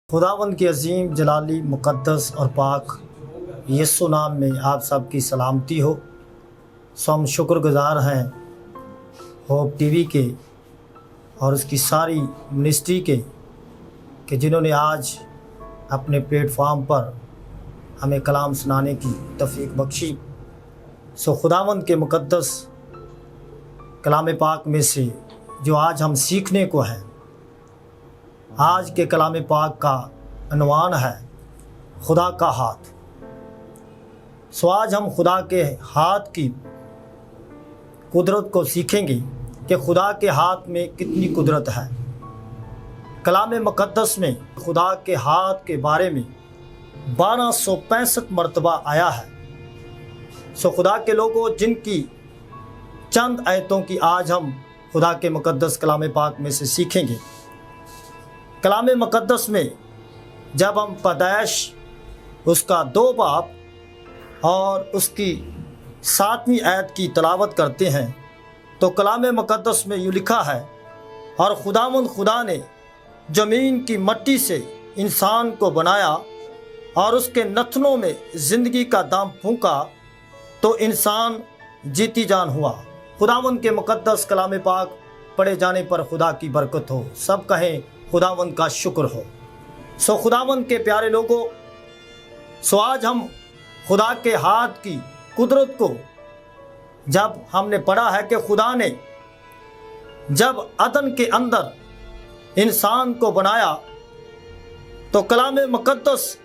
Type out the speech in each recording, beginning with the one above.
خداوند کی عظیم جلالی مقدس اور پاک یسوع نام میں آپ سب کی سلامتی ہو۔ ہم شکر گزار ہیں ہوپ ٹی وی کے اور اس کی ساری منسٹری کے کہ جنہوں نے آج اپنے پلیٹ فارم پر ہمیں کلام سنانے کی توفیق بخشی۔ خداوند کے مقدس کلام پاک میں سے جو آج ہم سیکھنے کو ہیں، آج کے کلام پاک کا عنوان ہے خدا کا ہاتھ۔ آج ہم خدا کے ہاتھ کی قدرت کو سیکھیں گے کہ خدا کے ہاتھ میں کتنی قدرت ہے۔ کلام مقدس میں خدا کے ہاتھ کے بارے میں 1265 مرتبہ آیا ہے۔ خدا کے لوگوں، جن کی چند آیتوں کی آج ہم خدا کے مقدس کلام پاک میں سے سیکھیں گے۔ کلام مقدس میں جب ہم پیدائش اس کا 2 باب اور اس کی 7ویں آیت کی تلاوت کرتے ہیں تو کلام مقدس میں یہ لکھا ہے، اور خدا نے زمین کی مٹی سے انسان کو بنایا اور اس کے نتنوں میں زندگی کا دم پھونکا تو انسان جیتی جان ہوا۔ خداوند کے مقدس کلام پاک پڑھے جانے پر خدا کی برکت ہو۔ سب کہیں خداوند کا شکر ہو۔ خداوند کے پیارے لوگوں، آج ہم خدا کے ہاتھ کی قدرت کو جب ہم نے پڑھا ہے کہ خدا نے جب عدن کے اندر انسان کو بنایا تو کلام مقدس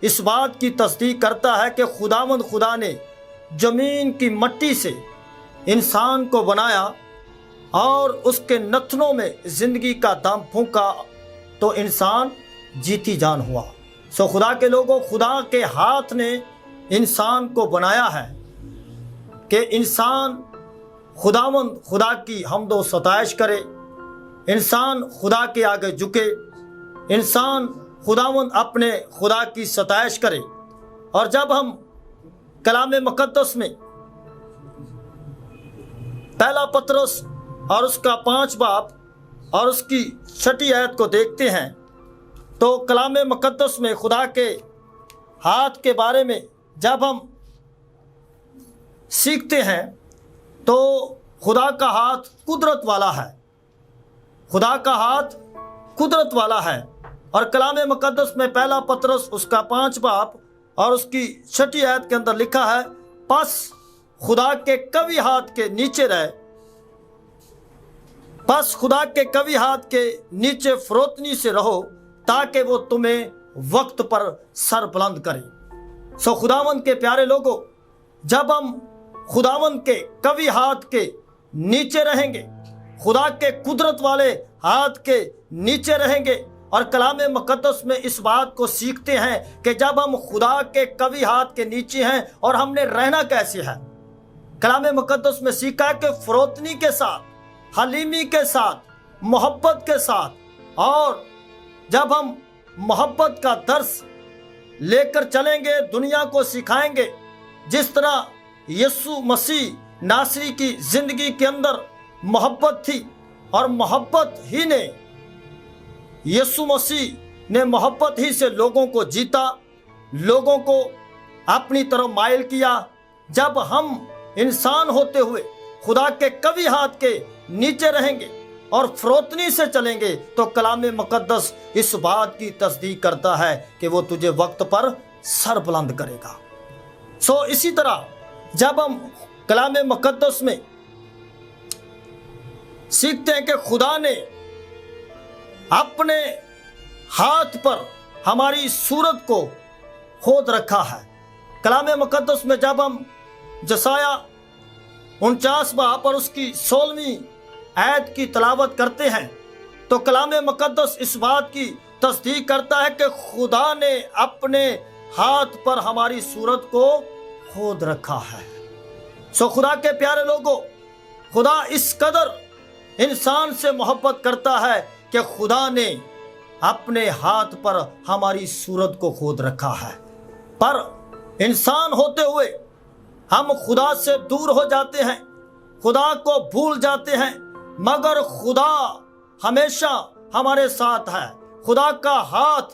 اس بات کی تصدیق کرتا ہے کہ خدا نے زمین کی مٹی سے انسان کو بنایا اور اس کے نتنوں میں زندگی کا دم پھونکا تو انسان جیتی جان ہوا۔ خدا کے لوگوں، خدا کے ہاتھ نے انسان کو بنایا ہے کہ انسان خدا کی حمد و ستائش کرے، انسان خدا کے آگے جھکے، انسان اپنے خدا کی ستائش کرے۔ اور جب ہم کلام مقدس میں پہلا پطرس اور اس کا 5 باب اور اس کی 6 آیت کو دیکھتے ہیں تو کلام مقدس میں خدا کے ہاتھ کے بارے میں جب ہم سیکھتے ہیں تو خدا کا ہاتھ قدرت والا ہے۔ خدا کا ہاتھ قدرت والا ہے، اور کلام مقدس میں پہلا پطرس اس کا 5 باب اور اس کی 6 آیت کے اندر لکھا ہے، پس خدا کے قوی ہاتھ کے نیچے رہے، پس خدا کے قوی ہاتھ کے نیچے فروتنی سے رہو تاکہ وہ تمہیں وقت پر سر بلند کرے۔ خداوند کے پیارے لوگوں، جب ہم خداوند کے قوی ہاتھ کے نیچے رہیں گے، خدا کے قدرت والے ہاتھ کے نیچے رہیں گے، اور کلام مقدس میں اس بات کو سیکھتے ہیں کہ جب ہم خدا کے قوی ہاتھ کے نیچے ہیں اور ہم نے رہنا کیسے ہے۔ کلام مقدس میں سیکھا ہے کہ فروتنی کے ساتھ، حلیمی کے ساتھ، محبت کے ساتھ، اور جب ہم محبت کا درس لے کر چلیں گے، دنیا کو سکھائیں گے، جس طرح یسوع مسیح ناصری کی زندگی کے اندر محبت تھی، اور محبت ہی نے یسوع مسیح نے محبت ہی سے لوگوں کو جیتا، لوگوں کو اپنی طرف مائل کیا۔ جب ہم انسان ہوتے ہوئے خدا کے قوی ہاتھ کے نیچے رہیں گے اور فروتنی سے چلیں گے تو کلام مقدس اس بات کی تصدیق کرتا ہے کہ وہ تجھے وقت پر سر بلند کرے گا۔ اسی طرح جب ہم کلام مقدس میں سیکھتے ہیں کہ خدا نے اپنے ہاتھ پر ہماری صورت کو کھود رکھا ہے۔ کلام مقدس میں جب ہم جسایا 49 باب اور اس کی 16ویں آیت کی تلاوت کرتے ہیں تو کلام مقدس اس بات کی تصدیق کرتا ہے کہ خدا نے اپنے ہاتھ پر ہماری صورت کو کھود رکھا ہے۔ خدا کے پیارے لوگوں، خدا اس قدر انسان سے محبت کرتا ہے کہ خدا نے اپنے ہاتھ پر ہماری صورت کو کھود رکھا ہے، پر انسان ہوتے ہوئے ہم خدا سے دور ہو جاتے ہیں، خدا کو بھول جاتے ہیں، مگر خدا ہمیشہ ہمارے ساتھ ہے۔ خدا کا ہاتھ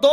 2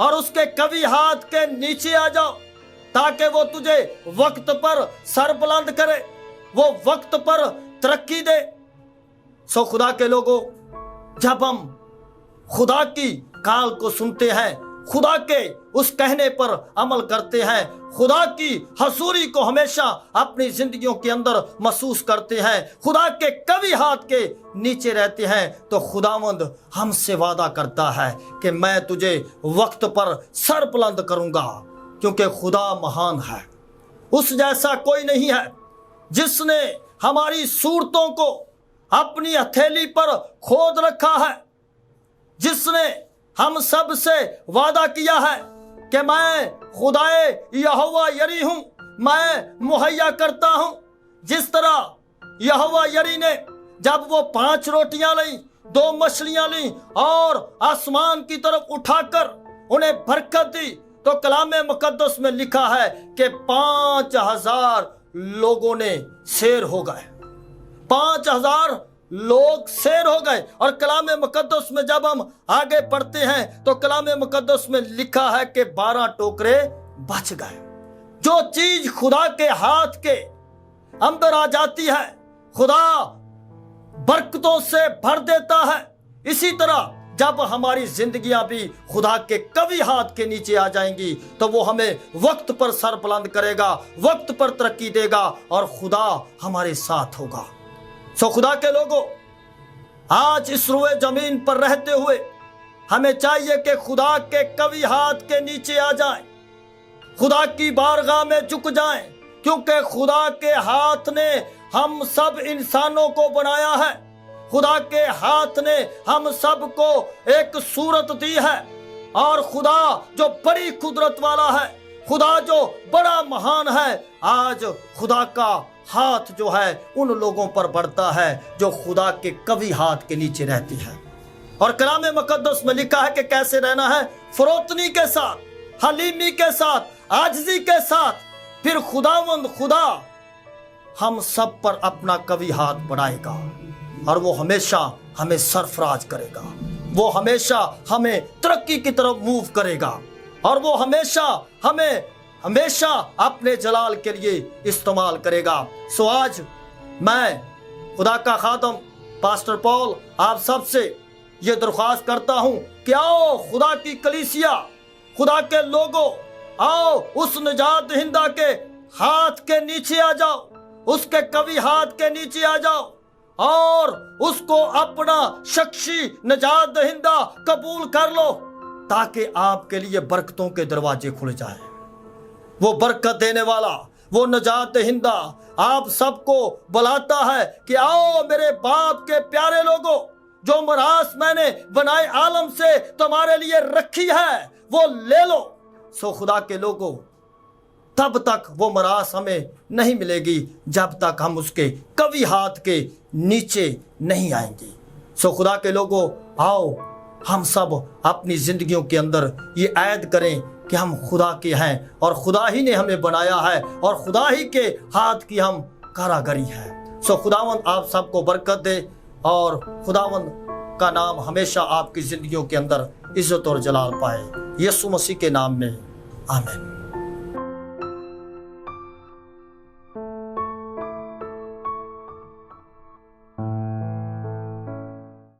اور اس کے قوی ہاتھ کے نیچے آ جاؤ تاکہ وہ تجھے وقت پر سر بلند کرے، وہ وقت پر ترقی دے۔ سو خدا کے لوگوں، جب ہم خدا کی کال کو سنتے ہیں، خدا کے اس کہنے پر عمل کرتے ہیں، خدا کی حضوری کو ہمیشہ اپنی زندگیوں کے اندر محسوس کرتے ہیں، خدا کے قوی ہاتھ کے نیچے رہتے ہیں، تو خداوند ہم سے وعدہ کرتا ہے کہ میں تجھے وقت پر سر بلند کروں گا، کیونکہ خدا مہان ہے۔ اس جیسا کوئی نہیں ہے جس نے ہماری صورتوں کو اپنی ہتھیلی پر کھود رکھا ہے، جس نے ہم سب سے وعدہ کیا ہے کہ میں خدائے یہوہ یری ہوں، میں مہیا کرتا ہوں۔ جس طرح یہوہ یری نے جب وہ 5 روٹیاں لیں، 2 مچھلیاں لیں اور آسمان کی طرف اٹھا کر انہیں برکت دی، تو کلام مقدس میں لکھا ہے کہ 5000 لوگوں نے سیر ہو گئے، 5000 لوگ سیر ہو گئے۔ اور کلام مقدس میں جب ہم آگے پڑھتے ہیں تو کلام مقدس میں لکھا ہے کہ 12 ٹوکرے بچ گئے۔ جو چیز خدا کے ہاتھ کے اندر آ جاتی ہے، خدا برکتوں سے بھر دیتا ہے۔ اسی طرح جب ہماری زندگیاں بھی خدا کے قوی ہاتھ کے نیچے آ جائیں گی تو وہ ہمیں وقت پر سر بلند کرے گا، وقت پر ترقی دے گا اور خدا ہمارے ساتھ ہوگا۔ سو خدا کے لوگوں، آج اس روئے زمین پر رہتے ہوئے ہمیں چاہیے کہ خدا کے قوی ہاتھ کے نیچے آ جائیں، خدا کی بارگاہ میں جھک جائیں، کیونکہ خدا کے ہاتھ نے ہم سب انسانوں کو بنایا ہے، خدا کے ہاتھ نے ہم سب کو ایک صورت دی ہے، اور خدا جو بڑی قدرت والا ہے، خدا جو بڑا مہان ہے، آج خدا کا ہاتھ جو ہے ان لوگوں پر بڑھتا ہے جو خدا کے قوی ہاتھ کے نیچے رہتی ہے۔ اور کلام مقدس میں لکھا ہے کہ کیسے رہنا ہے، فروتنی کے ساتھ، حلیمی کے ساتھ، عاجزی کے ساتھ، پھر خداوند خدا ہم سب پر اپنا قوی ہاتھ بڑھائے گا اور وہ ہمیشہ ہمیں سرفراز کرے گا، وہ ہمیشہ ہمیں ترقی کی طرف موو کرے گا، اور وہ ہمیں ہمیشہ اپنے جلال کے لیے استعمال کرے گا۔ سو آج میں خدا کا خادم پاسٹر پال آپ سب سے یہ درخواست کرتا ہوں کہ آؤ خدا کی کلیسیا، خدا کے لوگوں، آؤ اس نجات دہندہ کے ہاتھ کے نیچے آ جاؤ، اس کے قوی ہاتھ کے نیچے آ جاؤ اور اس کو اپنا شخصی نجات دہندہ قبول کر لو، تاکہ آپ کے لیے برکتوں کے دروازے کھل جائیں۔ وہ برکت دینے والا، وہ نجات دہندہ آپ سب کو بلاتا ہے کہ آؤ میرے باپ کے پیارے لوگوں، جو میراث میں نے بنائے عالم سے تمہارے لیے رکھی ہے وہ لے لو۔ سو خدا کے لوگوں، تب تک وہ میراث ہمیں نہیں ملے گی جب تک ہم اس کے قوی ہاتھ کے نیچے نہیں آئیں گے۔ سو خدا کے لوگوں، آؤ ہم سب اپنی زندگیوں کے اندر یہ عہد کریں کہ ہم خدا کے ہیں اور خدا ہی نے ہمیں بنایا ہے اور خدا ہی کے ہاتھ کی ہم کاراگری ہے۔ سو خداوند آپ سب کو برکت دے اور خداوند کا نام ہمیشہ آپ کی زندگیوں کے اندر عزت اور جلال پائے، یسوع مسیح کے نام میں آمین۔